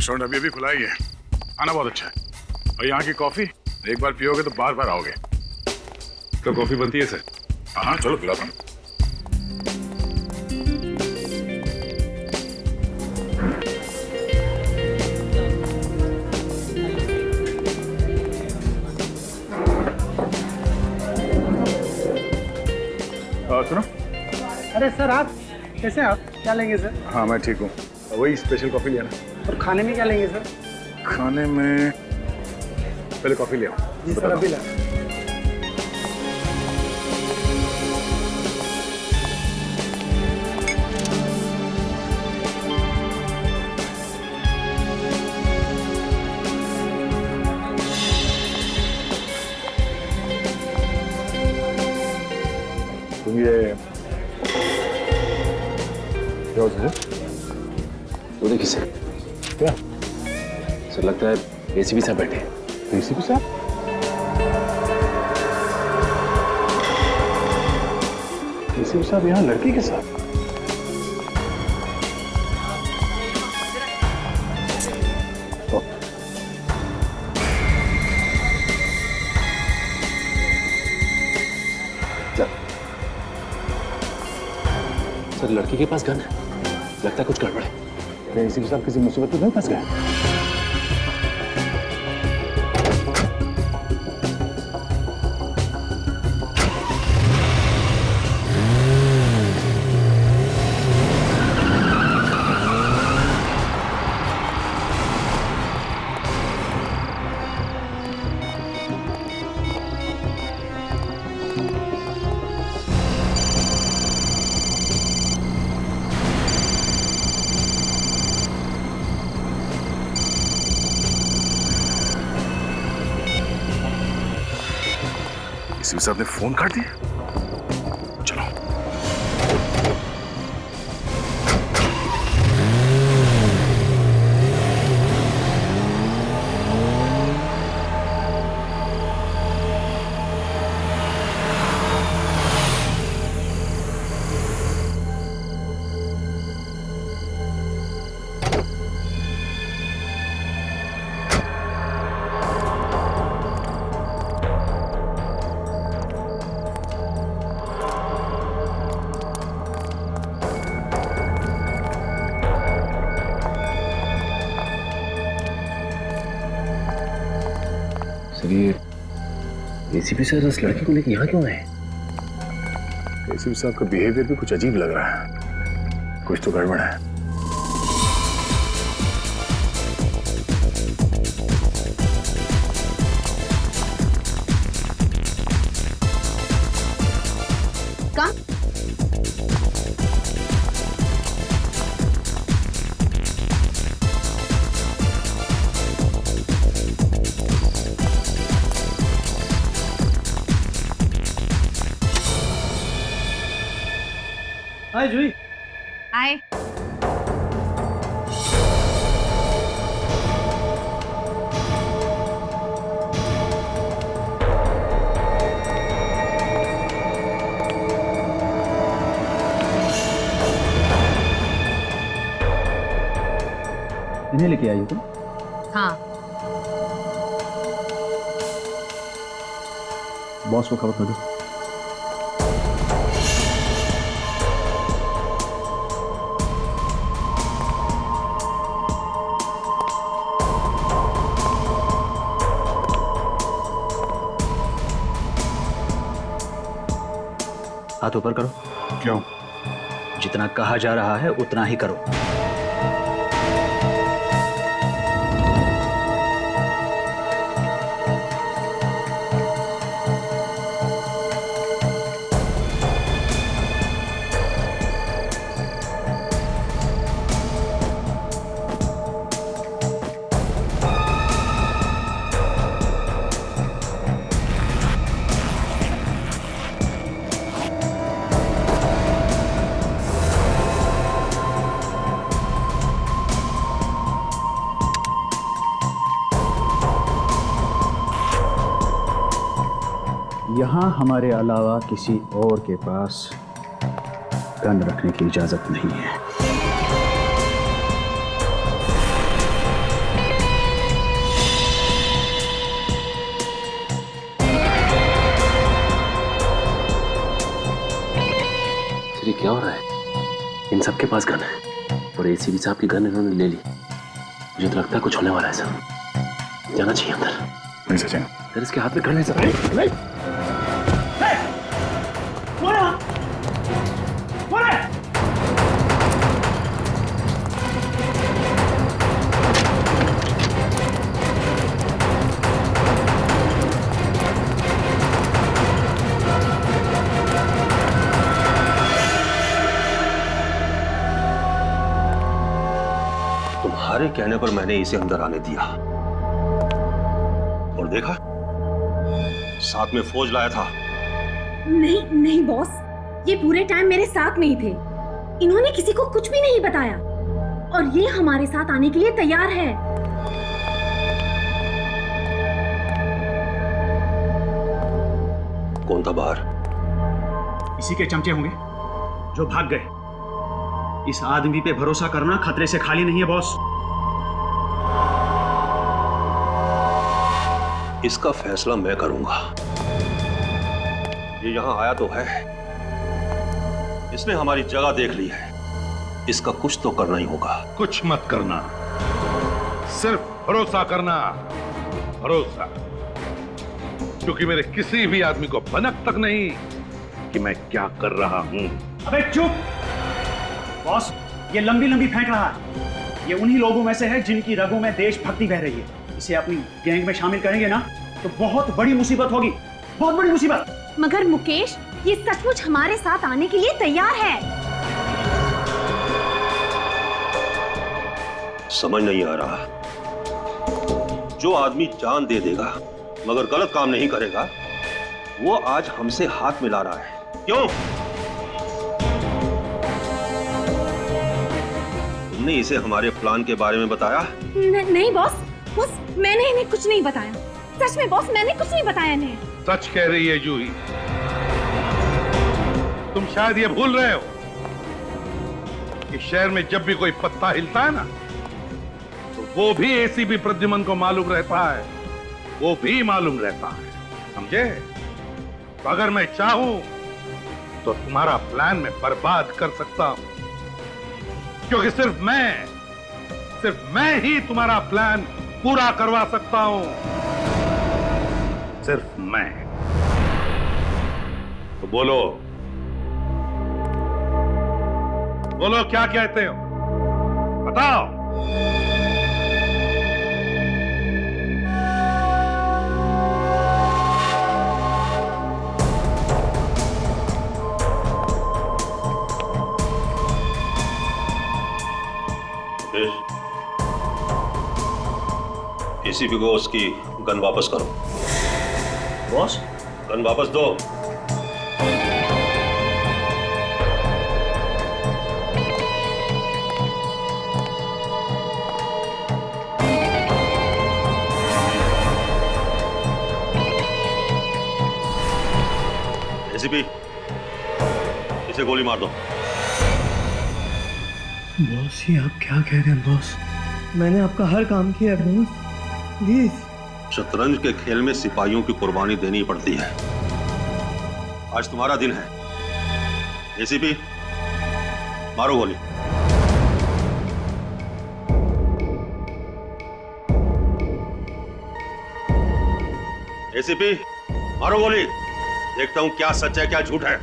Restaurant अभी अभी खुला ही है, खाना बहुत अच्छा है और यहाँ की कॉफी एक बार पियोगे तो बार बार आओगे। तो कॉफी बनती है सर? हाँ चलो पिलाता हूँ। सुनो। अरे सर आप कैसे हैं? आप क्या लेंगे सर? हाँ मैं ठीक हूँ, वही स्पेशल कॉफी लिया ना। और खाने में क्या लेंगे सर? खाने में पहले कॉफी लिया। जी सर अभी ला। तुम ये क्या होता है? वो देखिए सर। क्या? सर लगता है एसीपी साहब बैठे हैं। एसीपी साहब? एसीपी साहब यहाँ लड़की के साथ? सर लड़की के पास गन है, लगता है कुछ गड़बड़ है। एसीपी साहब किसी मुसीबत में नहीं फंस गए? एसीपी साहब ने फोन काट दिया। चलो सर ये एसीपी सर इस लड़की को लेकर यहाँ क्यों आए? एसीपी साहब का बिहेवियर भी कुछ अजीब लग रहा है, कुछ तो गड़बड़ है। कम हाय जूही। हाय। इन्हें लेके आई हो तुम? हाँ बॉस को खबर कर दो। हाथ ऊपर करो। क्यों? जितना कहा जा रहा है उतना ही करो। यहाँ हमारे अलावा किसी और के पास गन रखने की इजाजत नहीं है। क्या हो रहा है? इन सबके पास गन है और एसीपी साहब की गन इन्होंने ले ली। मुझे तो लगता है कुछ होने वाला है सर। जाना चाहिए अंदर। नहीं सचिन, सर इसके हाथ में गन है सर। तुम्हारे कहने पर मैंने इसे अंदर आने दिया और देखा साथ में फौज लाया था। नहीं नहीं बॉस, ये पूरे टाइम मेरे साथ में ही थे। इन्होंने किसी को कुछ भी नहीं बताया और ये हमारे साथ आने के लिए तैयार है। कौन था बाहर? इसी के चमचे होंगे जो भाग गए। इस आदमी पे भरोसा करना खतरे से खाली नहीं है बॉस। इसका फैसला मैं करूंगा। ये यहां आया तो है, इसने हमारी जगह देख ली है, इसका कुछ तो करना ही होगा। कुछ मत करना, सिर्फ भरोसा करना, भरोसा। क्योंकि मेरे किसी भी आदमी को भनक तक नहीं कि मैं क्या कर रहा हूं। अबे चुप बॉस, ये लंबी लंबी फेंक रहा है। ये उन्हीं लोगों में से है जिनकी रगों में देशभक्ति बह रही है। इसे अपनी गैंग में शामिल करेंगे ना तो बहुत बड़ी मुसीबत होगी, बहुत बड़ी मुसीबत। मगर मुकेश, ये सचमुच हमारे साथ आने के लिए तैयार है। समझ नहीं आ रहा, जो आदमी जान दे देगा मगर गलत काम नहीं करेगा, वो आज हमसे हाथ मिला रहा है। क्यों? तुमने इसे हमारे प्लान के बारे में बताया? नहीं बॉस, मैंने इन्हें कुछ नहीं बताया। सच में बॉस, मैंने कुछ नहीं बताया इन्हें। सच कह रही है जूही। तुम शायद ये भूल रहे हो कि शहर में जब भी कोई पत्ता हिलता है ना, तो वो भी एसीपी प्रद्युमन को मालूम रहता है, वो भी मालूम रहता है, समझे? तो अगर मैं चाहूं तो तुम्हारा प्लान मैं बर्बाद कर सकता हूं, क्योंकि सिर्फ मैं ही तुम्हारा प्लान पूरा करवा सकता हूं। सिर्फ मैं। तो बोलो क्या कहते हो? बताओ। एसीपी को उसकी गन वापस करो। बॉस, गन वापस दो। एसीपी, इसे गोली मार दो। बॉस, ये आप क्या कह रहे हैं बॉस? मैंने आपका हर काम किया है बॉस, प्लीज। शतरंज के खेल में सिपाहियों की कुर्बानी देनी पड़ती है। आज तुम्हारा दिन है। एसीपी, मारो गोली। एसीपी, मारो गोली। देखता हूं क्या सच है क्या झूठ है।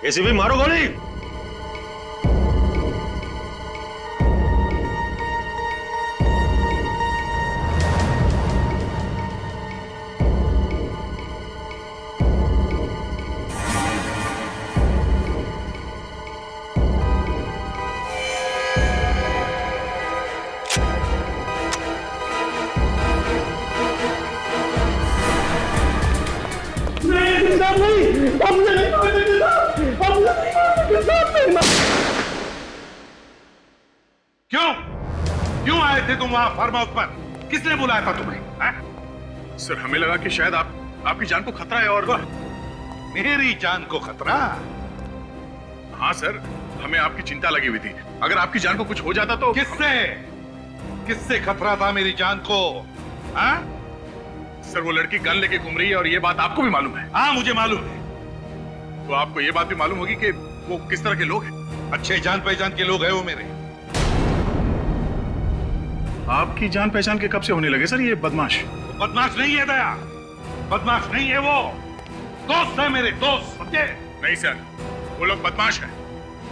एसीपी, मारो गोली। क्यों आए थे तुम वहां फार्म हाउस पर? किसने बुलाया था तुम्हें? सर, हमें लगा कि शायद आपकी जान को खतरा है। और मेरी जान को खतरा? हाँ सर, हमें आपकी चिंता लगी हुई थी। अगर आपकी जान को कुछ हो जाता तो। किससे? किससे खतरा था मेरी जान को? हाँ? सर वो लड़की गन लेके घूम रही है और ये बात आपको भी मालूम है? हाँ मुझे मालूम है। तो आपको ये बात भी मालूम होगी कि वो किस तरह के लोग हैं? अच्छे जान पहचान के लोग हैं वो मेरे। आपकी जान पहचान के कब से होने लगे सर ये बदमाश? वो बदमाश नहीं है दया, बदमाश नहीं है वो, दोस्त है मेरे, दोस्त, समझे? नहीं सर, वो लोग बदमाश हैं।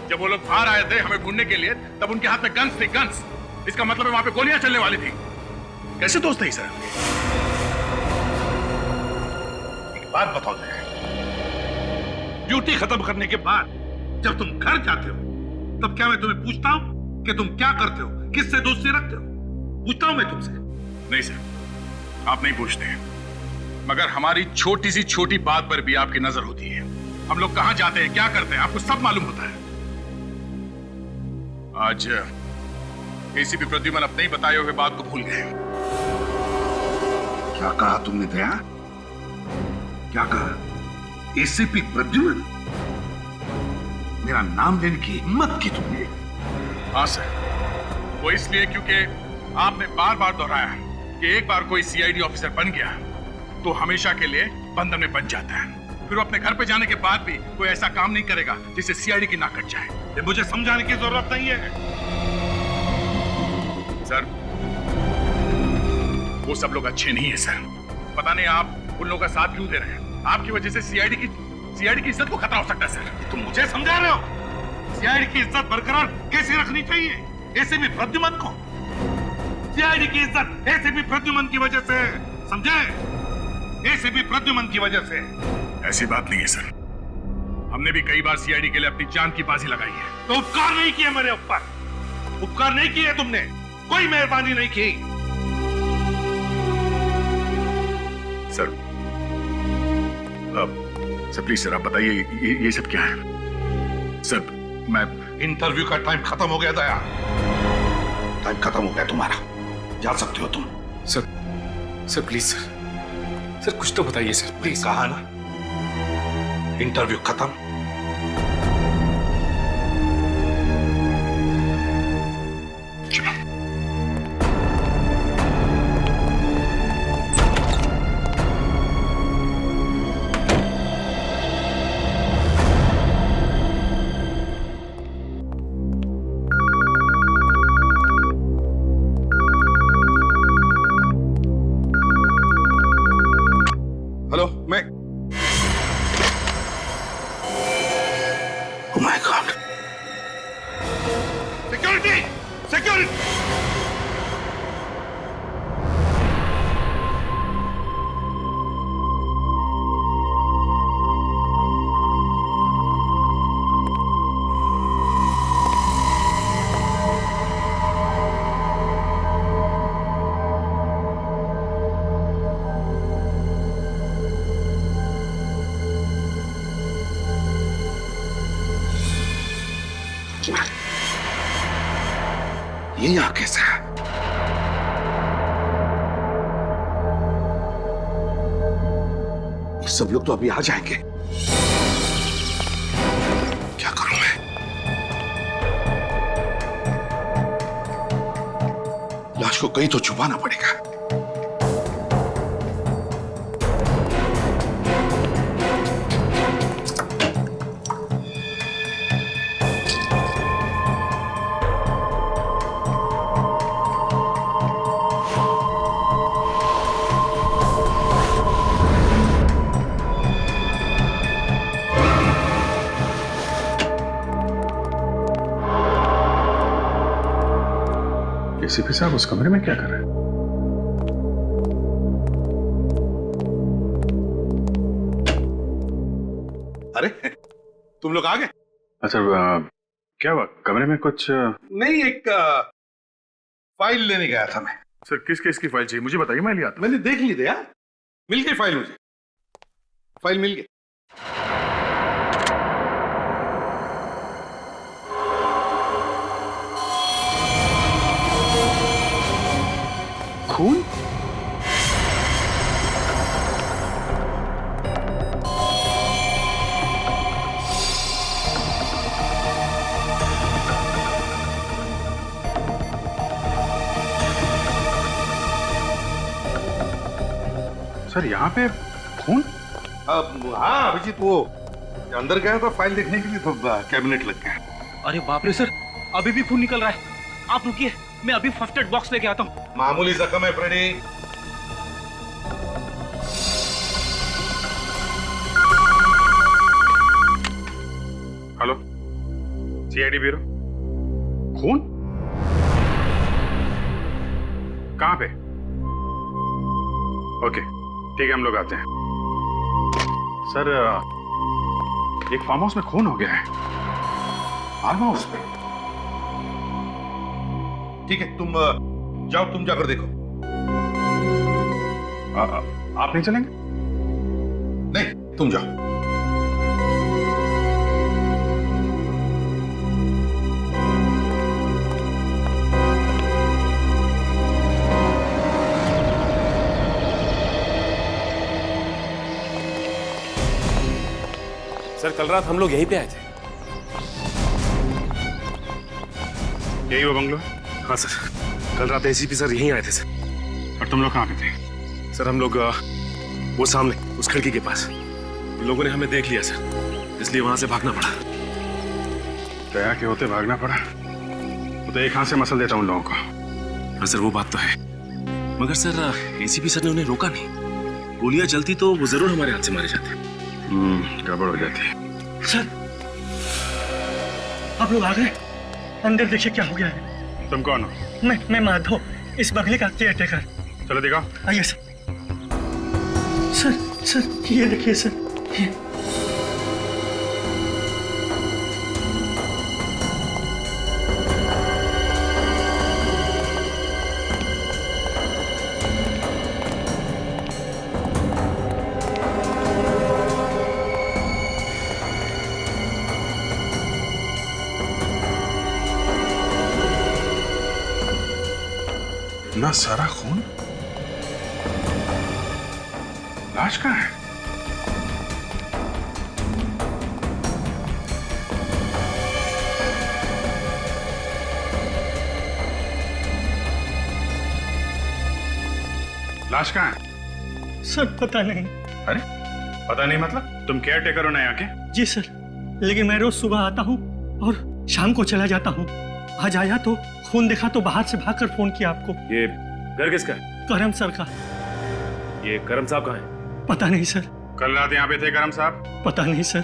जब वो लोग बाहर आए थे हमें ढूंढने के लिए, तब उनके हाथ में गन्स थी, गन्स। इसका मतलब है वहां पे गोलियां चलने वाली थी। कैसे दोस्त है सर? एक बात बताओ दया, ड्यूटी खत्म करने के बाद जब तुम घर जाते हो, तब क्या मैं तुम्हें पूछता हूं कि तुम क्या करते हो, किससे दोस्ती रखते हो? पूछता हूं मैं तुमसे? नहीं सर, आप नहीं पूछते हैं, मगर हमारी छोटी सी छोटी बात पर भी आपकी नजर होती है। हम लोग कहां जाते हैं, क्या करते हैं, आपको सब मालूम होता है। आज एसीपी प्रद्युमन अपने ही बताए हुए बात को भूल गए। क्या कहा तुमने दया? क्या कहा? एसीपी प्रद्युमन? मेरा नाम लेने की हिम्मत की तुमने? हाँ सर, वो इसलिए क्योंकि आपने बार बार दोहराया कि एक बार कोई सीआईडी ऑफिसर बन गया तो हमेशा के लिए बंधन में बन जाता है। फिर वो अपने घर पे जाने के बाद भी कोई ऐसा काम नहीं करेगा जिससे सीआईडी की नाक कट जाए। ये मुझे समझाने की जरूरत नहीं है। सर वो सब लोग अच्छे नहीं है सर। पता नहीं आप उन लोगों का साथ क्यों दे रहे हैं। आपकी वजह से सीआईडी की इज्जत को खतरा हो सकता है सर। तुम मुझे समझा रहे हो? सीआईडी की इज्जत बरकरार कैसे रखनी चाहिए? एसीपी प्रद्युमन को सीआईडी की इज्जत एसीपी प्रद्युमन की वजह से, समझे? एसीपी प्रद्युमन की वजह से। ऐसी बात नहीं है सर, हमने भी कई बार सीआईडी के लिए अपनी जान की बाजी लगाई है। तो उपकार नहीं किए मेरे ऊपर, उपकार नहीं किए तुमने, कोई मेहरबानी नहीं की। सर सर प्लीज सर आप बताइए ये सब क्या है? सर मैं इंटरव्यू का टाइम खत्म हो गया दया, टाइम खत्म हो गया तुम्हारा, जा सकते हो तुम। सर प्लीज सर कुछ तो बताइए सर प्लीज। कहा ना इंटरव्यू खत्म। हेलो, मैं Oh my God! Security! Security! ये यहाँ कैसे है? ये सब लोग तो अभी आ जाएंगे। क्या करूं मैं? लाश को कहीं तो छुपाना पड़ेगा। एसीपी साहब उस कमरे में क्या कर रहे हैं? अरे तुम लोग आ गए? अच्छा क्या हुआ कमरे में कुछ? नहीं, एक फाइल लेने गया था मैं। सर किस केस की फाइल चाहिए मुझे बताइए, मैं ले आता। मैंने देख ली दया, मिल गई फाइल, मुझे फाइल मिल गई। खून? सर यहाँ पे खून? हाँ अभिजीत, वो अंदर गया था फाइल देखने के लिए तो कैबिनेट लग गया। अरे बाप रे सर, अभी भी खून निकल रहा है। आप रुकिए, मैं अभी फर्स्ट एड बॉक्स लेके आता हूँ। मामूली जख्म है फ्रेडी। Hello, CID bureau. खून? कहाँ पे? ओके ठीक है, हम लोग आते हैं। सर एक फार्म हाउस में खून हो गया है। फार्म हाउस में? ठीक है, तुम जाओ, तुम जाकर देखो। आप नहीं चलेंगे? नहीं, तुम जाओ। सर कल रात हम लोग यहीं पे आए थे। यही वो बंगलो? हाँ सर, कल रात एसीपी सर यहीं आए थे सर। और तुम लोग कहाँ पे थे? सर हम लोग वो सामने उस खिड़की के पास। इन लोगों ने हमें देख लिया सर, इसलिए वहां से भागना पड़ा। दया के होते भागना पड़ा? तो एक हाथ से मसल देता हूँ उन लोगों को। हाँ सर वो बात तो है, मगर सर एसीपी सर ने उन्हें रोका नहीं। गोलियां चलती तो वो जरूर हमारे हाथ से मारे जाते। गड़बड़ हो जाती है। सर आप लोग आ गए? अंदर देखिए क्या हो गया है। तुम कौन हो? मैं माधव, इस बंगले का केयर टेकर। चलो दिखाओ। आइए सर। सर ये देखिए सर, ये इतना सारा खून? लाश कहाँ है? लाश कहाँ है? सर पता नहीं। अरे पता नहीं मतलब? तुम केयर टेकर हो ना यहाँ के? जी सर, लेकिन मैं रोज सुबह आता हूँ और शाम को चला जाता हूँ। आज आया तो खून देखा तो बाहर से भागकर फोन किया आपको। ये घर किसका है? करम सर का। ये करम साहब कहाँ है? पता नहीं सर। कल रात यहाँ पे थे करम साहब? पता नहीं सर।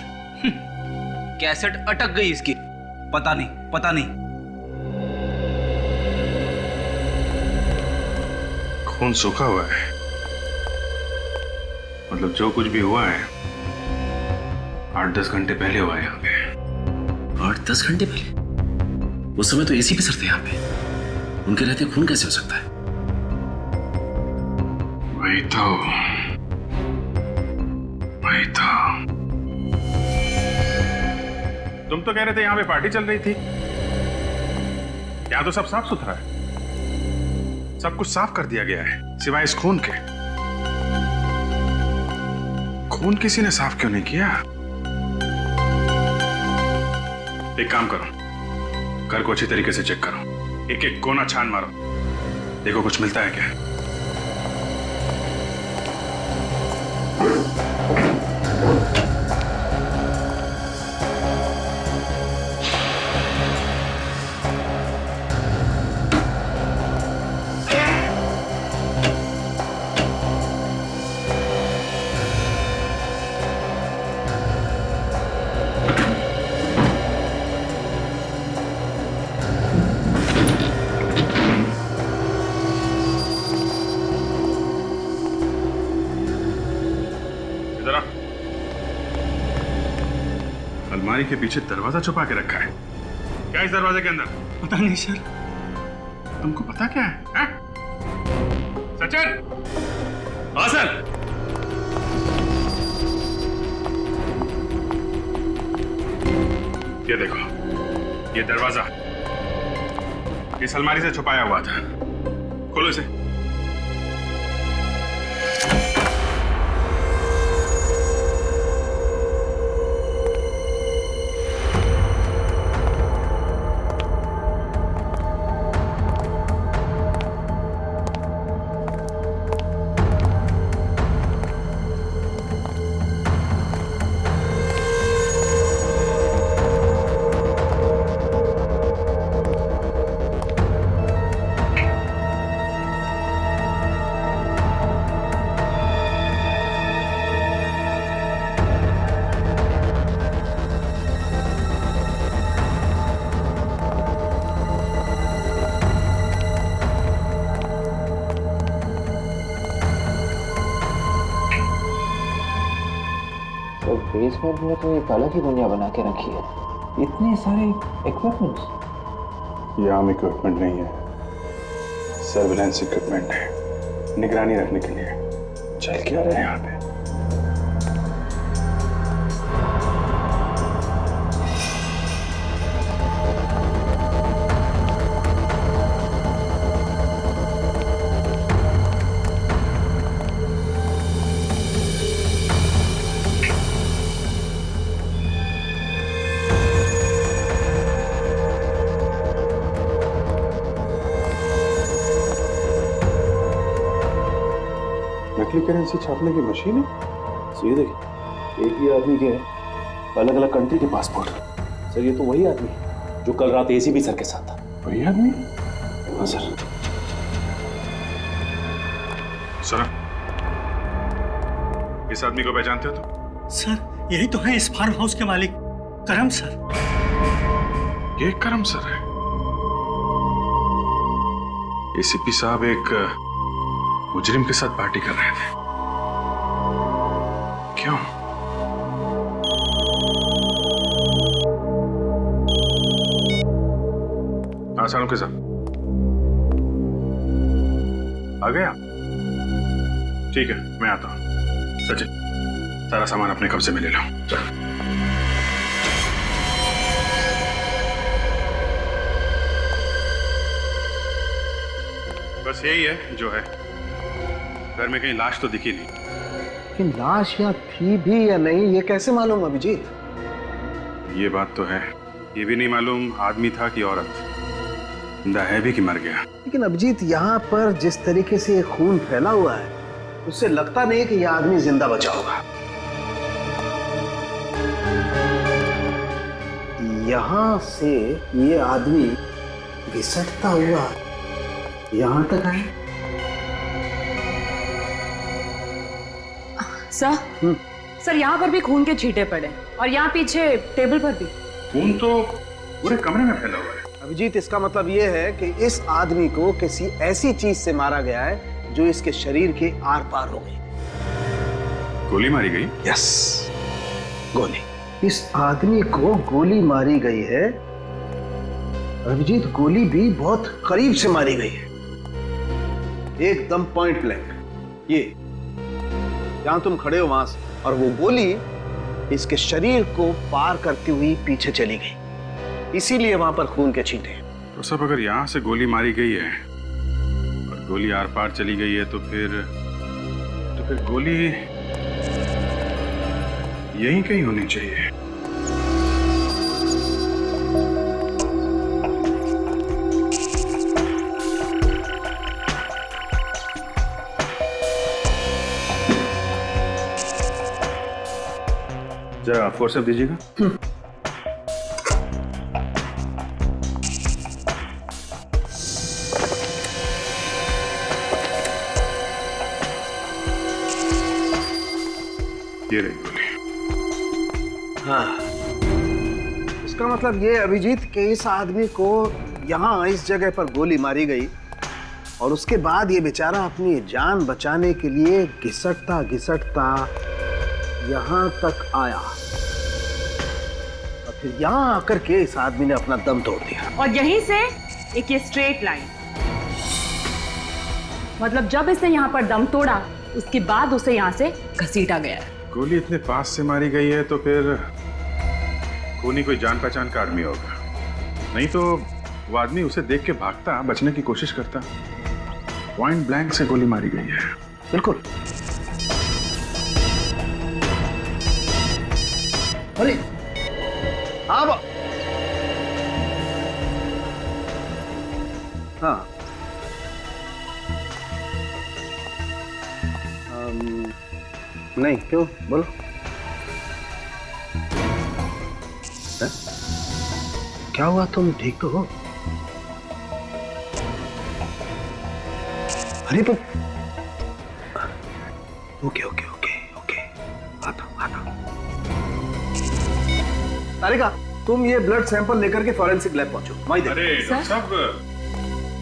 कैसेट अटक गई इसकी। पता नहीं। खून सूखा हुआ है, मतलब जो कुछ भी हुआ है 8-10 घंटे पहले हुआ है यहाँ पे। 8-10 घंटे पहले? उस समय तो एसीपी सर थे यहाँ पे, उनके रहते खून कैसे हो सकता है? वही तो। तुम तो कह रहे थे यहाँ पे पार्टी चल रही थी। यहाँ तो सब साफ सुथरा है, सब कुछ साफ कर दिया गया है सिवाय इस खून के। खून किसी ने साफ क्यों नहीं किया? एक काम करो, घर को अच्छी तरीके से चेक करो, एक एक कोना छान मारो, देखो कुछ मिलता है क्या। अलमारी के पीछे दरवाजा छुपा के रखा है। क्या इस दरवाजे के अंदर? पता नहीं सर। तुमको पता क्या है? सचिन! हाँ सर। ये देखो, ये दरवाजा इस अलमारी से छुपाया हुआ था। खोलो इसे। पुलिस में भी तो एक अलग ही दुनिया बना के रखी है। इतने सारे इक्विपमेंट्स। ये आम इक्विपमेंट नहीं है, सर्विलेंस इक्विपमेंट है, निगरानी रखने के लिए। चल क्या रहे हैं यहाँ पे? नकली करेंसी छापने की मशीन है। सर ये देखिए, एक ही आदमी के अलग अलग कंट्री के पासपोर्ट। सर ये तो वही आदमी है जो कल रात एसीपी सर के साथ था। वही आदमी? हाँ सर। सर, इस आदमी को पहचानते हो तो? सर यही तो है इस फार्म हाउस के मालिक, करम सर। ये करम सर है। एसीपी साहब एक मुजरिम के साथ पार्टी कर रहे थे। क्यों? आसानों के साथ आ गया? ठीक है, मैं आता हूं। सचिन, सारा सामान अपने कब्जे में ले लो। चल। बस यही है जो है। घर में कहीं लाश तो दिखी नहीं। कि लाश यहाँ थी भी या नहीं ये कैसे मालूम अभिजीत? ये बात तो है, ये भी नहीं मालूम आदमी था कि औरत। जिंदा है भी कि मर गया। लेकिन अभिजीत यहाँ पर जिस तरीके से खून फैला हुआ है उससे लगता नहीं कि यह आदमी जिंदा बचा होगा। यहाँ से ये आदमी घिसटता हुआ यहाँ तक आया। सर यहाँ पर भी खून के छींटे पड़े और यहाँ पीछे टेबल पर भी। खून तो पूरे कमरे में फैला हुआ है। अभिजीत, इसका मतलब ये है कि इस आदमी को किसी ऐसी चीज से मारा गया है जो इसके शरीर के आर पार हो गई। गोली मारी गई? यस, गोली। इस आदमी को गोली मारी गई है। अभिजीत, गोली भी बहुत करीब से मारी गई है, एकदम पॉइंट ब्लैंक। ये जहां तुम खड़े हो वहां से, और वो गोली इसके शरीर को पार करती हुई पीछे चली गई, इसीलिए वहां पर खून के छींटे। तो सब अगर यहां से गोली मारी गई है और गोली आर पार चली गई है तो फिर गोली यहीं कहीं होनी चाहिए। जरा फोर्सेप दीजिएगा। ये रही गोली। हाँ, इसका मतलब ये अभिजीत कि इस आदमी को यहाँ इस जगह पर गोली मारी गई और उसके बाद ये बेचारा अपनी जान बचाने के लिए घिसटता घिसटता यहाँ तक आया और फिर यहाँ आकर के इस आदमी ने अपना दम तोड़ दिया। और यहीं से एक ये स्ट्रेट लाइन, मतलब जब इसने यहाँ पर दम तोड़ा उसके बाद उसे यहाँ से घसीटा गया है। गोली इतने पास से मारी गई है तो फिर खूनी कोई जान पहचान का आदमी होगा, नहीं तो वो आदमी उसे देख के भागता, बचने की कोशिश करता। पॉइंट ब्लैंक से गोली मारी गई है। बिल्कुल। अरे हाँ, हाँ, नहीं, क्यों, बोलो। है? क्या हुआ, तुम ठीक तो हो? अरे तो ओके ओके ओके ओके, आता। तारिका, तुम ये ब्लड सैंपल लेकर के फॉरेंसिक लैब पहुंचो। अरे डॉक्टर साहब,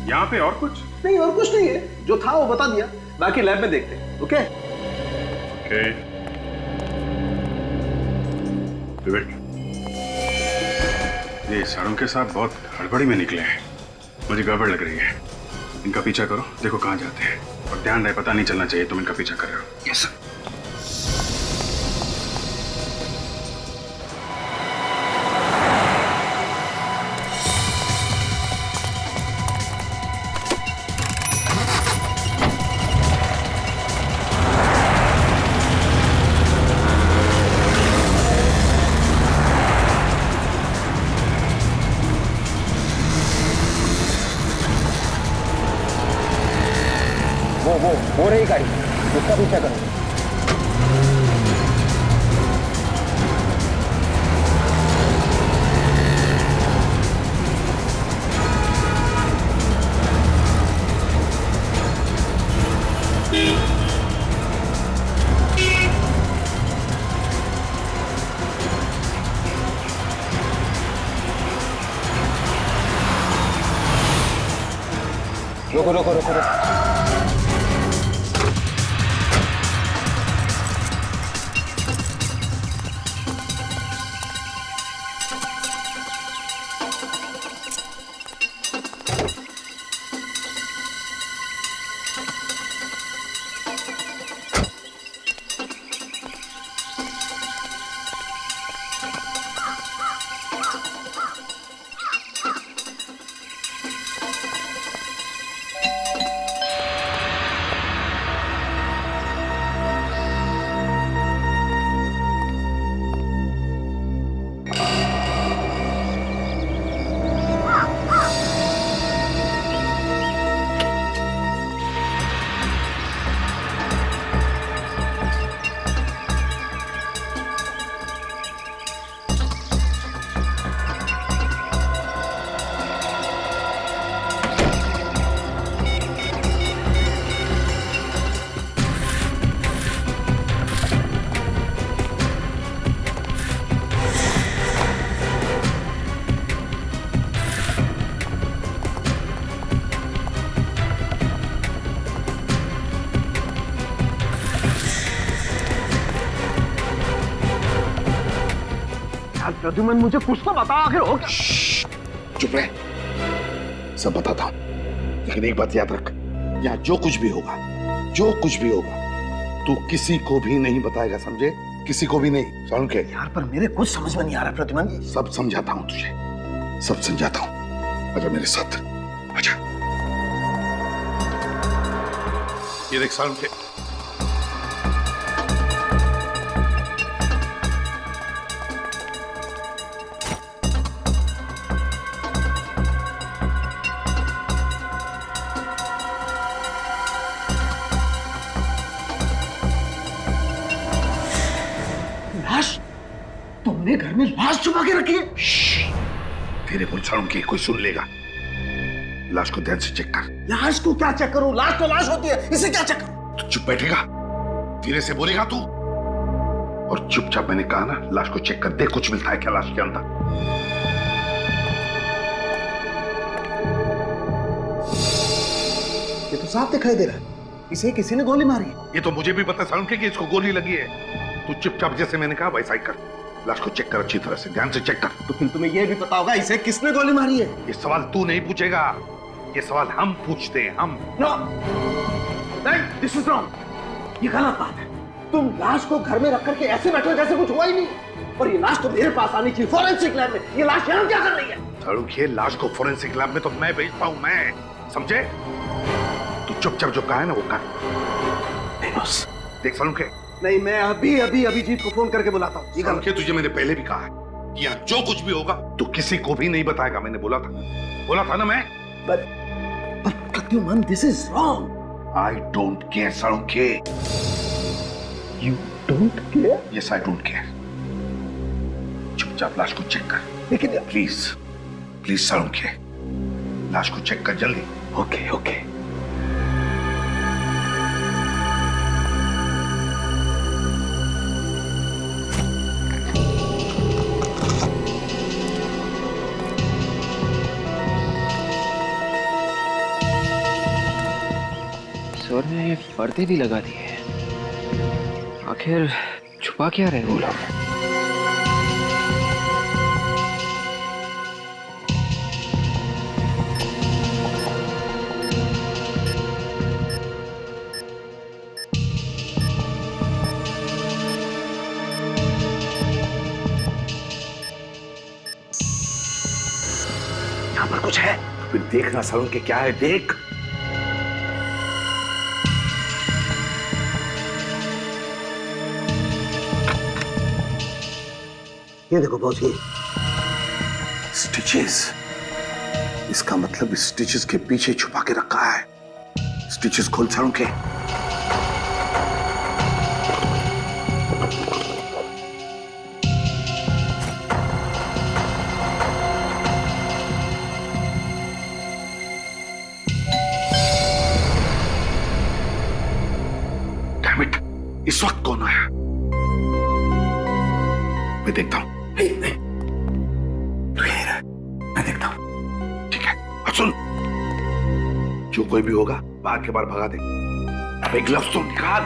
यहाँ पे और कुछ नहीं, और कुछ नहीं है, जो था वो बता दिया, बाकी लैब में देखते हैं। Okay okay. विवेक, ये साड़ू के साथ बहुत हड़बड़ी में निकले हैं। मुझे गड़बड़ लग रही है। इनका पीछा करो, देखो कहाँ जाते हैं, और ध्यान रहे पता नहीं चलना चाहिए तुम इनका पीछा कर रहे हो। Yes sir. वो रही गाड़ी, उसका पीछा करो। रुको रुको रुको रुको। प्रद्युमन, मुझे कुछ तो बता, आखिर हो क्या? चुप रह, सब बताता हूं, लेकिन एक बात याद रख, यहाँ जो कुछ भी होगा, तू किसी को भी नहीं बताएगा, समझे? किसी को भी नहीं। सुन के यार, पर मेरे कुछ समझ में नहीं आ रहा प्रद्युमन। सब समझाता हूं तुझे, सब समझाता हूं। आजा मेरे साथ, आजा। ये देख सारुण के, तुमने घर में लाश छुपा के रखी है? तेरे पुलिसवालों की कोई सुन लेगा। लाश को ध्यान से चेक कर। लाश को क्या चेक करूं? लाश तो लाश होती है, इसे क्या चेक करूं? तू चुप बैठेगा, धीरे से बोलेगा तू, और चुपचाप मैंने कहा ना, लाश को चेक कर, देख कुछ मिलता है क्या लाश के अंदर। ये तो साफ दिखाई दे रहा है, इसे किसी ने गोली मारी है। ये तो मुझे भी पता है कि इसको गोली लगी है। तू चुपचाप जैसे मैंने कहा वैसा ही कर, लाश को चेक कर, अच्छी तरह से ध्यान से चेक कर। तो फिर तुम्हें यह भी पता होगा इसे किसने गोली मारी है? ये सवाल तू नहीं पूछेगा, ये सवाल हम पूछते हैं, हम। नो, नहीं, दिस इज रॉन्ग, ये गलत बात है। तुम लाश को घर में रख करके ऐसे बैठे हो जैसे कुछ हुआ ही नहीं, और ये लाश तो मेरे पास आनी चाहिए फॉरेंसिक लैब में। ये लाश यहाँ क्या कर रही है? ये लाश को फॉरेंसिक लैब में तो मैं भेजता हूँ, मैं, समझे? तू चुपचाप जो कहा है ना वो कर। देख सारुण के, नहीं, मैं अभी अभी अभिजीत को फोन करके बुलाता हूँ। ये के तुझे मैंने पहले भी कहा है कि यहाँ जो कुछ भी होगा तू किसी को भी नहीं बताएगा, मैंने बोला था ना मैं। But Pradyuman, this is wrong. I don't care, सारुण के। You don't care? Yes, I don't care. चुपचाप लाश को चेक कर। लेकिन प्लीज सारुण के, लाश को चेक कर जल्दी। Okay okay. सर ने ये पर्दे भी लगा दिए, आखिर छुपा क्या रहे वो लोग? यहाँ पर कुछ है। फिर देखना सालुंखे के क्या है, देख। ये देखो बॉस, ये स्टिचेस। इसका मतलब स्टिचेस के पीछे छुपा के रखा है। स्टिचेस खोल सालुंखे। डैम इट, इस वक्त कौन आया? मैं देखता हूं। नहीं नहीं, तू यहीं रह, मैं देखता हूं। ठीक है, अब सुन, जो कोई भी होगा बाहर के बाहर भगा दे। अबे ग्लव्स तो निकाल।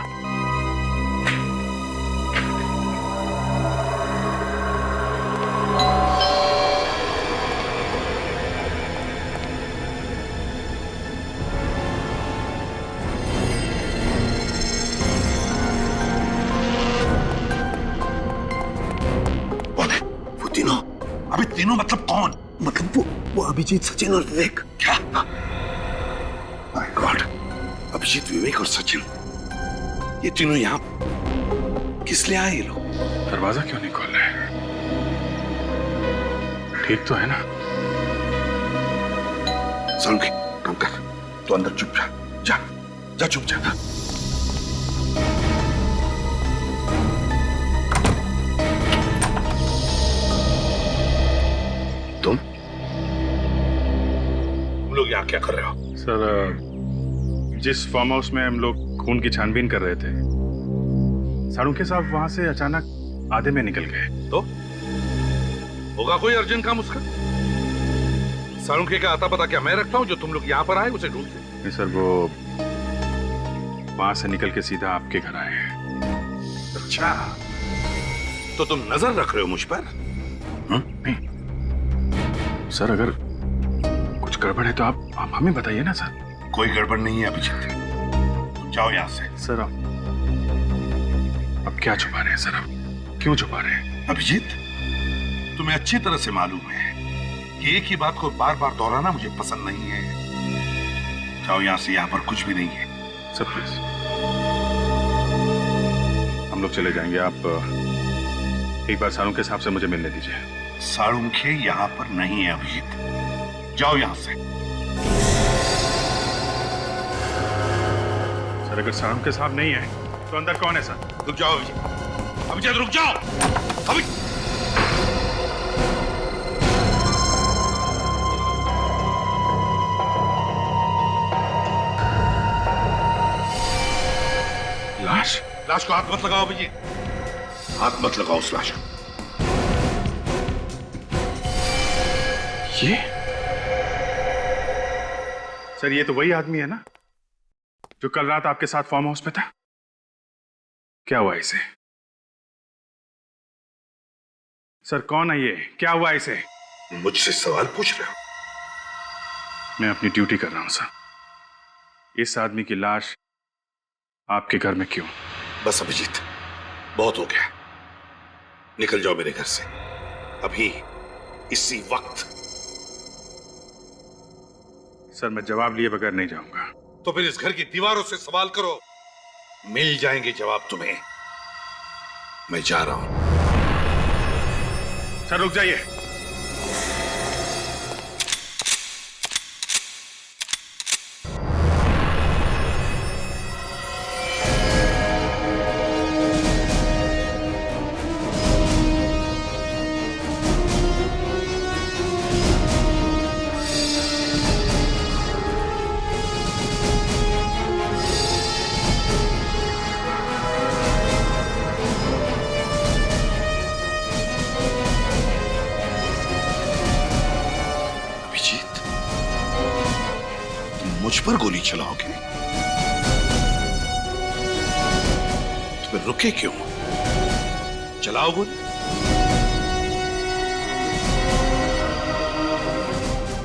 तीनों मतलब कौन? मतलब वो अभिजीत, सचिन और विवेक। क्या? माय गॉड, अभिजीत, विवेक और सचिन, ये तीनों यहाँ किस लिए आए ये लोग? दरवाजा क्यों नहीं खोल रहे? ठीक तो है ना? सालुंखे, काम कर, तो अंदर चुप जा, जा जा, चुप जा। तुम लोग यहाँ क्या कर रहे हो? सर, जिस फार्म हाउस में हम लोग खून की छानबीन कर रहे थे, सालुंखे साहब वहां से अचानक आधे में निकल गए। तो होगा कोई अर्जेंट काम उसका? सालुंखे का आता पता क्या मैं रखता हूँ जो तुम लोग यहाँ पर आए उसे ढूंढते? नहीं सर, वो वहां से निकल के सीधा आपके घर आए हैं। अच्छा, तो तुम नजर रख रहे हो मुझ पर? नहीं सर, अगर कुछ गड़बड़ है तो आप हमें बताइए ना सर। कोई गड़बड़ नहीं है अभिजीत, तुम जाओ यहाँ से। सर अब क्या छुपा रहे हैं सर? अब क्यों छुपा रहे हैं? अभिजीत, तुम्हें अच्छी तरह से मालूम है कि एक ही बात को बार बार दोहराना मुझे पसंद नहीं है। जाओ यहाँ से, यहाँ पर कुछ भी नहीं है। सर प्लीज, हम लोग चले जाएंगे। आप एक बार सालुंखे साहब से मुझे मिलने दीजिए। सालुंखे यहाँ पर नहीं है अभिजीत, जाओ यहाँ से। सर, अगर सालुंखे साहब नहीं है तो अंदर कौन है सर? रुक जाओ अभिजीत, अभिजीत रुक जाओ। लाश, लाश को हाथ मत लगाओ अभिजीत, हाथ मत लगाओ उस लाश को। ये सर, ये तो वही आदमी है ना जो कल रात आपके साथ फार्म हाउस पे था? क्या हुआ इसे? सर कौन है ये? क्या हुआ इसे? मुझसे सवाल पूछ रहे हो? मैं अपनी ड्यूटी कर रहा हूं सर। इस आदमी की लाश आपके घर में क्यों? बस अभिजीत, बहुत हो गया, निकल जाओ मेरे घर से अभी, इसी वक्त। सर, मैं जवाब लिए बगैर नहीं जाऊंगा। तो फिर इस घर की दीवारों से सवाल करो, मिल जाएंगे जवाब तुम्हें। मैं जा रहा हूं। सर रुक जाइए। मुझ पर गोली चलाओगे तो फिर रुके क्यों? चलाओ गोली,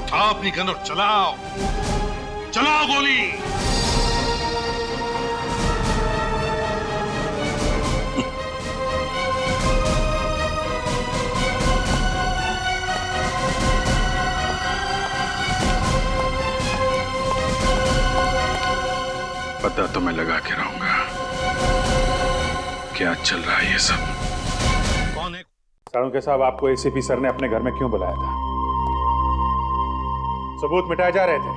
उठाओ अपनी गन और चलाओ, चलाओ गोली। पता तो मैं लगा के रहूंगा क्या चल रहा है ये सब। कौन है? साळुंखे साहब, आपको एसीपी सर ने अपने घर में क्यों बुलाया था? सबूत मिटाए जा रहे थे।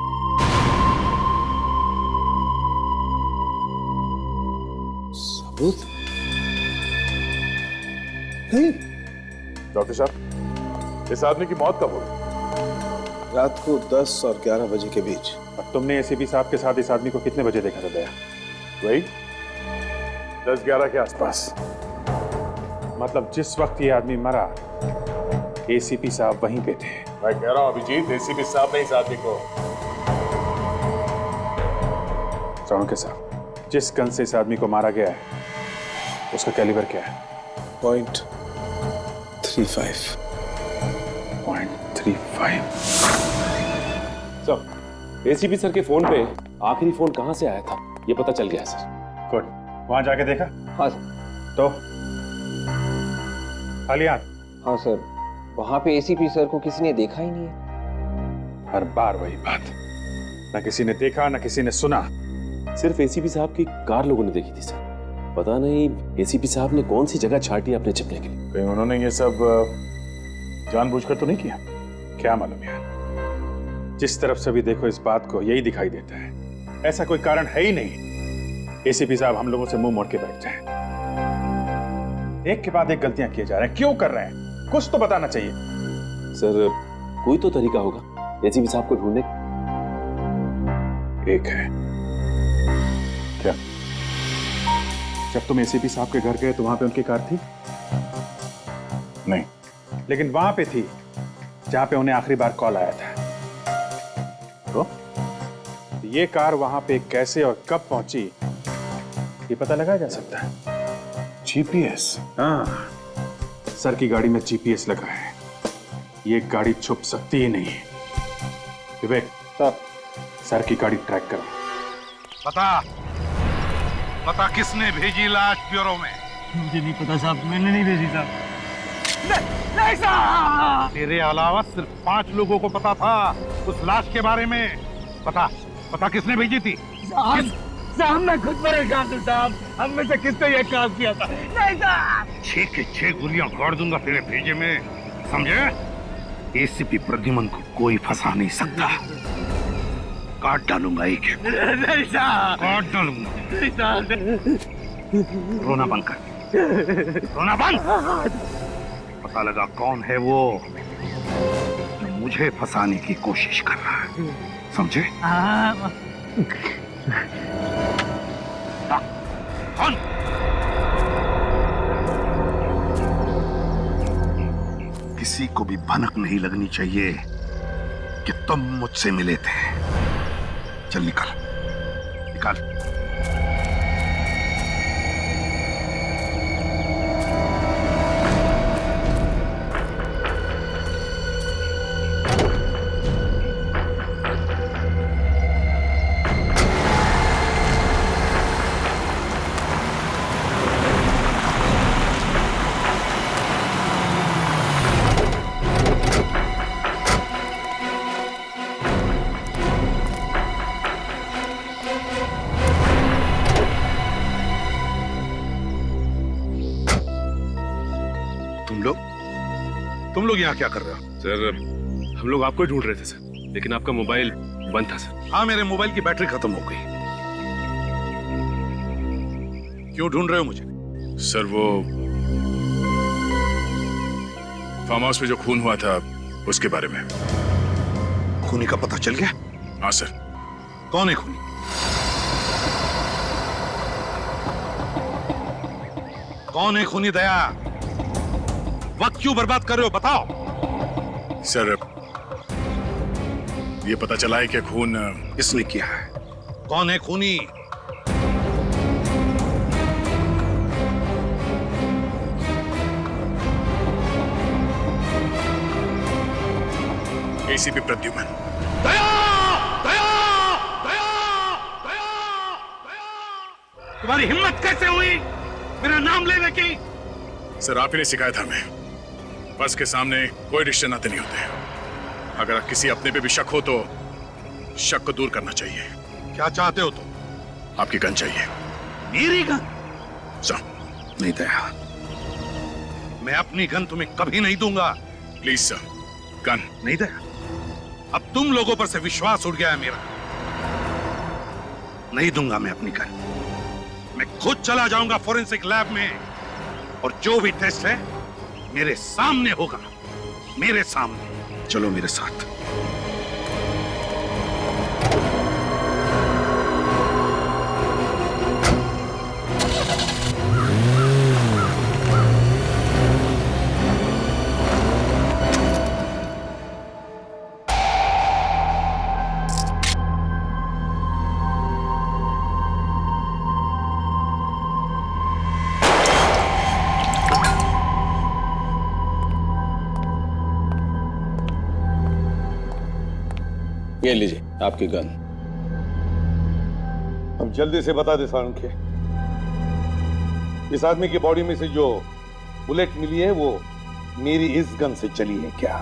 सबूत नहीं। डॉक्टर साहब, इस आदमी की मौत कब हुई? रात को 10 और 11 बजे के बीच। और तुमने एसीपी साहब के साथ इस आदमी को कितने बजे देखा था दया? वही 10-11 के आसपास। मतलब जिस वक्त ये आदमी मरा एसीपी साहब वहीं पे थे। मैं कह रहा हूं अभिजीत, एसीपी साहब ने इस आदमी को। साळुंखे साहब, जिस गन से इस आदमी को मारा गया है उसका कैलिबर क्या है? .35। .35। सर, एसीपी सर के फोन पे आखिरी फोन कहां से आया था ये पता चल गया सर। गुड। वहां जाके देखा? हाँ सर। तो खालियान? हाँ सर, वहां पे एसीपी सर को किसी ने देखा ही नहीं है। हर बार वही बात, ना किसी ने देखा ना किसी ने सुना। सिर्फ एसीपी साहब की कार लोगों ने देखी थी सर। पता नहीं एसीपी साहब ने कौन सी जगह छाटी अपने छिपने के लिए। कहीं उन्होंने ये सब जानबूझकर तो नहीं किया? क्या मालूम यार, जिस तरफ से भी देखो इस बात को यही दिखाई देता है। ऐसा कोई कारण है ही नहीं एसीपी साहब हम लोगों से मुंह मोड़ के बैठ जाएं। एक के बाद एक गलतियां किए जा रहे हैं। क्यों कर रहे हैं? कुछ तो बताना चाहिए। सर, कोई तो तरीका होगा एसीपी साहब को ढूंढने का। एक है। क्या? जब तुम एसीपी साहब के घर गए तो वहां पे उनकी कार थी? नहीं। लेकिन वहां पे थी जहां पे उन्हें आखिरी बार कॉल आया था। तो ये कार वहां पे कैसे और कब पहुंची ये पता लगाया जा सकता है। जीपीएस? हाँ, सर की गाड़ी में जीपीएस लगा है। ये गाड़ी छुप सकती ही नहीं। विवेक, सर की गाड़ी ट्रैक करो। पता किसने भेजी लाश ब्यूरो में? मुझे नहीं पता साहब, मैंने नहीं भेजी साहब। नहीं साहब! तेरे अलावा सिर्फ 5 लोगों को पता था उस लाश के बारे में। पता किसने भेजी थी? साहब मैं खुद परेशान हूँ साहब, हम में से किसने ये काम किया था? नहीं साहब! 6 के 6 गोलियां गाड़ दूंगा तेरे भेजे में, समझे? एसीपी प्रद्युमन को कोई फंसा नहीं सकता। काट डालूंगा एक। नहीं साहब! काट डालूंगा। नहीं साहब! रोना बंद कर। रोना बंद। पता लगा कौन है वो जो मुझे फंसाने की कोशिश कर रहा है, समझे? कौन? किसी को भी भनक नहीं लगनी चाहिए कि तुम मुझसे मिले थे। चल निकल। तुम लोग यहाँ क्या कर रहे हो? सर, हम लोग आपको ही ढूंढ रहे थे सर, लेकिन आपका मोबाइल बंद था सर। हाँ, मेरे मोबाइल की बैटरी खत्म हो गई। क्यों ढूंढ रहे हो मुझे? सर, वो फार्म हाउस में जो खून हुआ था उसके बारे में। खूनी का पता चल गया? हाँ सर। कौन है खूनी? कौन है खूनी? दया, वक्त क्यों बर्बाद कर रहे हो? बताओ। सर, ये पता चला है कि खून किसने किया है? कौन है खूनी? एसीपी प्रद्युमन। दया! दया! दया! दया! तुम्हारी हिम्मत कैसे हुई मेरा नाम लेने की? सर, आप ही ने सिखाया था हमें, बस के सामने कोई रिश्ते नाते नहीं होते। अगर किसी अपने पे भी शक हो तो शक को दूर करना चाहिए। क्या चाहते हो तुम? आपकी गन चाहिए। मेरी गन? सर, नहीं दया, मैं अपनी गन तुम्हें कभी नहीं दूंगा। Please sir, gun. नहीं दया, अब तुम लोगों पर से विश्वास उड़ गया है मेरा। नहीं दूंगा मैं अपनी गन। मैं खुद चला जाऊंगा फोरेंसिक लैब में, और जो भी टेस्ट है मेरे सामने होगा, मेरे सामने। चलो मेरे साथ। ये लीजिए आपकी गन। अब जल्दी से बता दे सारंखे, इस आदमी की बॉडी में से जो बुलेट मिली है वो मेरी इस गन से चली है क्या?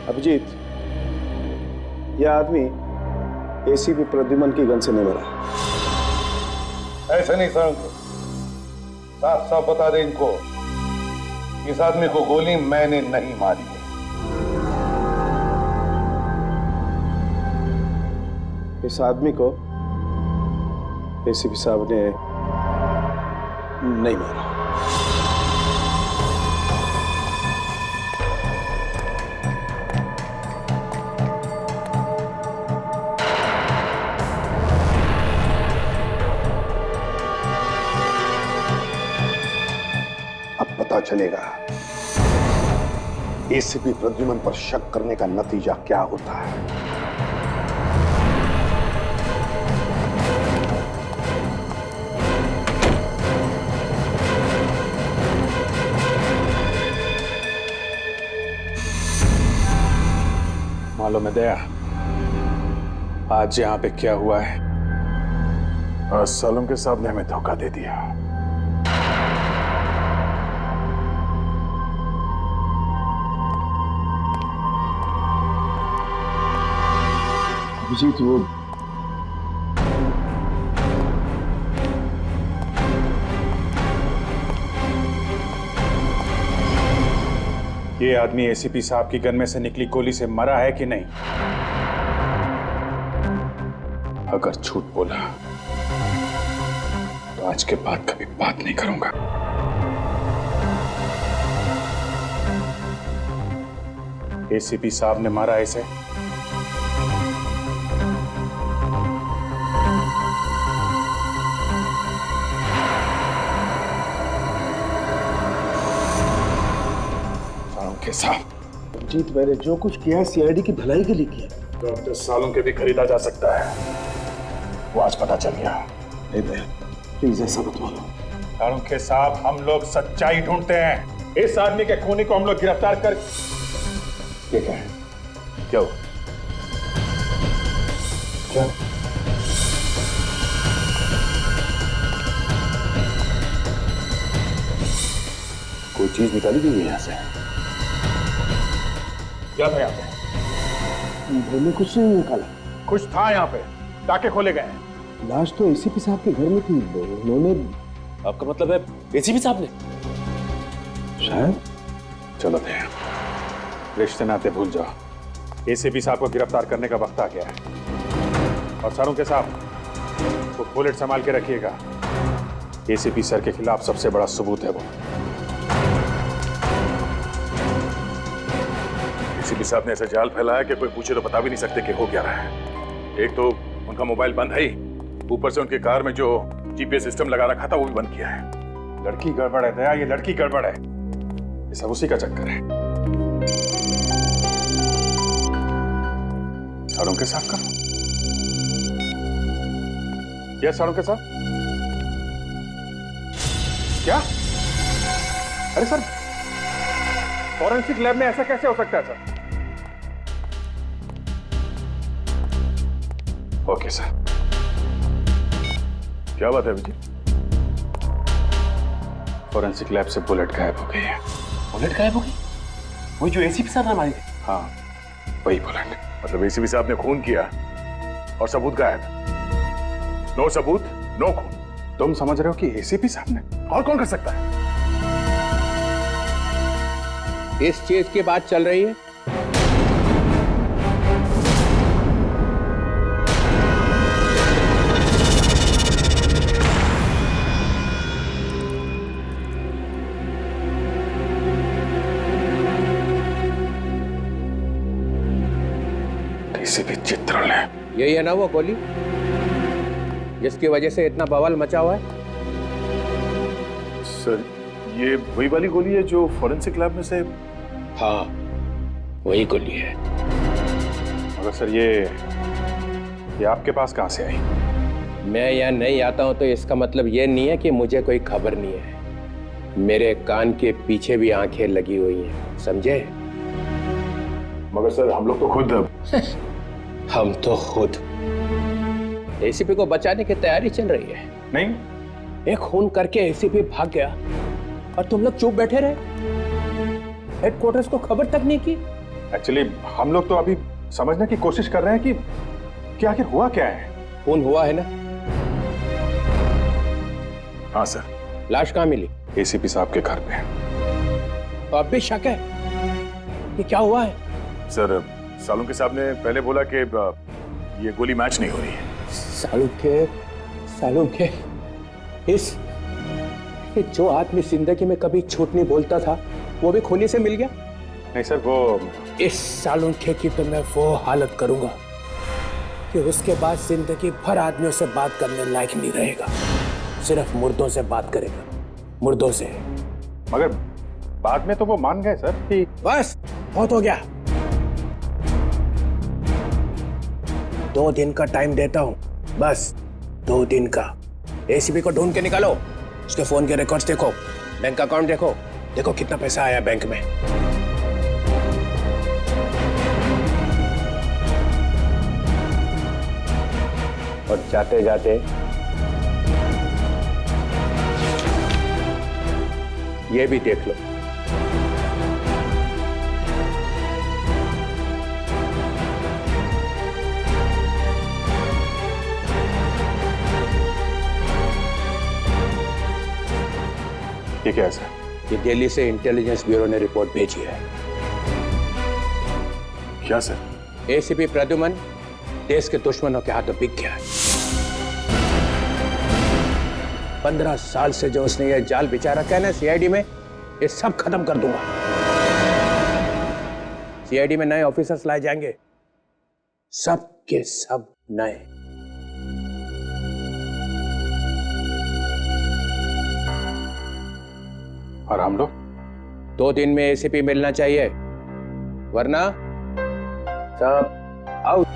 अभिजीत, यह आदमी एसीपी प्रद्युमन की गन से नहीं मरा। ऐसे नहीं सारंखे, साफ साफ बता दे इनको, इस आदमी को गोली मैंने नहीं मारी है। इस आदमी को एसीपी साहब ने नहीं मारा। पता चलेगा एसीपी प्रद्युमन पर शक करने का नतीजा क्या होता है। मालूम है दया, आज यहाँ पे क्या हुआ है? आज सालम के साहब ने हमें धोखा दे दिया। अभिजीत, वो ये आदमी एसीपी साहब की गन में से निकली गोली से मरा है कि नहीं? अगर झूठ बोला तो आज के बाद कभी बात नहीं करूंगा। एसीपी साहब ने मारा इसे? साहब, जीत, मैंने जो कुछ किया सीआईडी की भलाई के लिए किया। तो 10 सालों के भी खरीदा जा सकता है, वो आज पता चल गया। नहीं भैया, प्लीज ऐसा मत बोलो। सालुंखे साहब, हम लोग सच्चाई ढूंढते हैं। इस आदमी के खूनी को हम लोग गिरफ्तार कर। ये क्या है? क्या हुआ? क्या? कोई चीज निकाली गई है यहाँ से? क्या था यहाँ पे? घर में कुछ नहीं निकाला। कुछ था यहाँ पे, टाके खोले गए। लाश तो एसीपी साहब के घर में थी, उन्होंने। आपका मतलब है एसीपी साहब ने? शायद। चलो भैया, रिश्ते नाते भूल जाओ, एसीपी साहब को गिरफ्तार करने का वक्त आ गया है। और सारों के साहब वो बुलेट संभाल के रखिएगा। एसीपी सर के खिलाफ सबसे बड़ा सबूत है वो। एसीपी साहब ने ऐसा जाल फैलाया कि कोई पूछे तो बता भी नहीं सकते कि हो क्या रहा है। एक तो उनका मोबाइल बंद है ही, ऊपर से उनके कार में जो जीपीएस सिस्टम लगा रखा था वो भी बंद किया है। लड़की गड़बड़ है दया, ये लड़की गड़बड़ है। ये सब उसी का चक्कर है। सारों के साथ का यस सारों के साथ क्या? अरे सर, फॉरेंसिक लैब में ऐसा कैसे हो सकता है सर? Okay sir. क्या बात है विजय? फॉरेंसिक लैब से बुलेट गायब हो गई है। बुलेट गायब हो गई? वही जो एसीपी साहब ने मारी थी? हाँ, वही बुलेट। मतलब एसीपी साहब ने खून किया और सबूत गायब। नो सबूत नो खून। तुम समझ रहे हो कि एसीपी साहब ने? और कौन कर सकता है? इस चीज की बात चल रही है। एसीपी चित्रण है। यही है ना वो गोली जिसकी वजह से इतना बवाल मचा हुआ है? सर, ये वही वाली गोली है जो फॉरेंसिक लैब में से? हाँ, वही गोली है। मगर सर ये आपके पास कहां से आई? मैं यहाँ नहीं आता हूँ तो इसका मतलब ये नहीं है कि मुझे कोई खबर नहीं है। मेरे कान के पीछे भी आंखें लगी हुई हैं, समझे? मगर सर, हम लोग तो खुद हम तो खुद एसीपी को बचाने की तैयारी चल रही है। नहीं, एक खून करके एसीपी भाग गया और तुम लोग चुप बैठे रहे, हेडक्वार्टर्स को खबर तक नहीं की। एक्चुअली हम लोग तो अभी समझने की कोशिश कर रहे हैं कि आखिर हुआ क्या है। खून हुआ है ना? हाँ सर। लाश कहाँ मिली? एसीपी साहब के घर पे। तो अब भी शक है कि क्या हुआ है? सर, सालुंके साहब ने पहले बोला कि ये गोली मैच नहीं हो रही है। सालुंके इस जो आदमी जिंदगी में कभी झूठ नहीं बोलता था वो भी खूनी से मिल गया? नहीं सर, वो इस सालुंके की तो मैं वो हालत करूंगा कि उसके बाद जिंदगी भर आदमियों से बात करने लायक नहीं रहेगा। सिर्फ मुर्दों से बात करेगा, मुर्दों से। मगर बाद में तो वो मान गए सर कि बस बहुत हो गया। 2 दिन का टाइम देता हूं, बस 2 दिन का। एसीपी को ढूंढ के निकालो, उसके फोन के रिकॉर्ड्स देखो, बैंक अकाउंट देखो, देखो कितना पैसा आया बैंक में। और जाते जाते ये भी देख लो। ये क्या है सर? ये दिल्ली से इंटेलिजेंस ब्यूरो ने रिपोर्ट भेजी है। क्या सर? एसीपी प्रद्युमन देश के दुश्मनों के हाथों बिक गया है। 15 साल से जो उसने ये जाल बिछा रखा है ना सीआईडी में, ये सब खत्म कर दूंगा। सीआईडी में नए ऑफिसर्स लाए जाएंगे, सब के सब नए। और हम लोग 2 दिन में एसीपी मिलना चाहिए, वरना सब आउट।